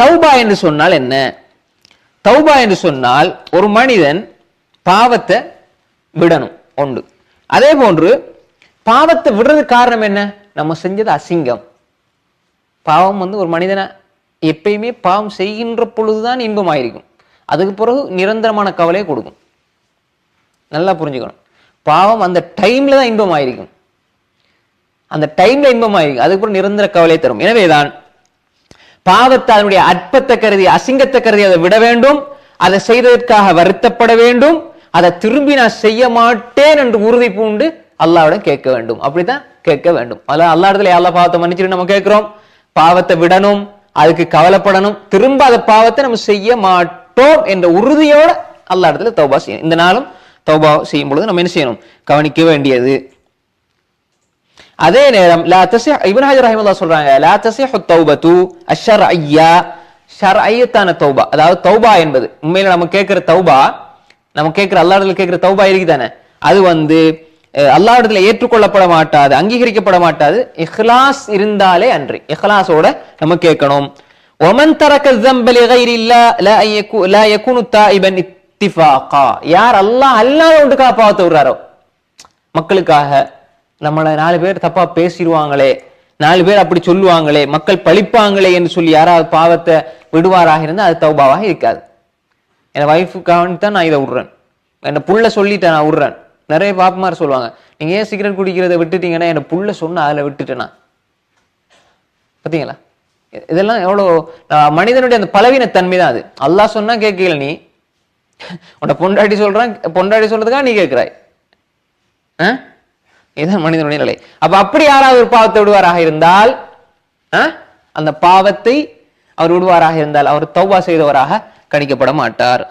தௌபா என்று சொன்னால் என்ன? தௌபா என்று சொன்னால் ஒரு மனிதன் பாவத்தை விடணும் ஒன்று. அதே போன்று பாவத்தை விடுறது காரணம் என்ன? நம்ம செஞ்சது அசிங்கம். பாவம் ஒரு மனிதனை எப்பயுமே பாவம் செய்கின்ற பொழுதுதான் இன்பமாயிருக்கும், அதுக்கு பிறகு நிரந்தரமான கவலையை கொடுக்கும். நல்லா புரிஞ்சுக்கணும். பாவம் அந்த டைம்ல தான் இன்பமாயிருக்கும், அந்த டைம்ல இன்பமாயிருக்கும், அதுக்கு பிறகு நிரந்தர கவலையை தரும். எனவேதான் பாவத்தை அதனுடைய அற்பத்தை கருதி அசிங்கத்தை கருதி அதை விட வேண்டும், அதை செய்ததற்காக வருத்தப்பட வேண்டும், அதை திரும்பி நான் செய்ய மாட்டேன் என்று உறுதி பூண்டு அல்லாஹ்விடம் கேட்க வேண்டும். அப்படித்தான் கேட்க வேண்டும். அல்லாஹ் இடத்துல அல்லாஹ் பாவத்தை மன்னிச்சுட்டு நம்ம கேட்கிறோம், பாவத்தை விடணும், அதுக்கு கவலைப்படணும், திரும்ப அந்த பாவத்தை நம்ம செய்ய மாட்டோம் என்ற உறுதியோட அல்லாஹ் இடத்துல தௌபா செய்யணும். இந்த நாளும் தௌபா செய்யும் பொழுது நம்ம என்ன செய்யணும்? கவனிக்க வேண்டியது. அதே நேரம் லா தஸிஹ், இப்னு ஹஜர் ரஹிமஹுல்லாஹ் சொல்றாங்க, லா தஸிஹு தௌபத்து அஷ்ஷர்ஐயா, ஷர்ஐயத்தான தௌபா, அதாவது தௌபா என்பது உண்மையில நம்ம கேட்கிற தௌபா, நம்ம கேட்கிற அல்லாஹ் இடத்துல கேட்கிற தௌபா இருக்குதானே, அது அல்லாஹ் இடத்துல ஏற்றுக்கொள்ளப்பட மாட்டாது, அங்கீகரிக்கப்பட மாட்டாது, இஹ்லாஸ் இருந்தாலே அன்றி. இஹ்லாஸோட நம்ம கேட்கணும். ஒமன் தரக ஸம்ப லிகைரில்லாஹ் லா யகுனு தாயிபன் இத்திஃபாகா, யார் அல்லாஹ் அல்லாஹ் ஒன்றுக்காக பாவத்தை விடுறாரோ, மக்களுக்காக நம்மளை 4 பேர் தப்பா பேசிடுவாங்களே, 4 பேர் அப்படி சொல்லுவாங்களே, மக்கள் பழிப்பாங்களே என்று சொல்லி யாராவது பாவத்தை விடுவாராக இருந்தால் அது தௌபாவாக இருக்காது. என் வைஃபுக்காக தான் நான் இதை விடுறேன், என் புள்ள சொல்லிட்டேன் நான் விடுறேன். நிறைய பாப்பமார் சொல்லுவாங்க, நீங்க ஏன் சிகரெட் குடிக்கிறத விட்டுட்டீங்கன்னா என் புள்ள சொன்ன அதில் விட்டுட்டேனா. பார்த்தீங்களா, இதெல்லாம் எவ்வளோ மனிதனுடைய அந்த பலவீனத்தன்மை தான் அது. அல்லாஹ் சொன்னா கேட்கல, நீ உன்னை பொண்டாட்டி சொல்றதுக்காக நீ கேட்கிறாய். இதுதான் மனிதனுடைய நிலை. அப்ப அப்படி யாராவது ஒரு பாவத்தை விடுவாராக இருந்தால், அந்த பாவத்தை அவர் விடுவாராக இருந்தால் அவர் தௌபா செய்தவராக கணிக்கப்பட மாட்டார்.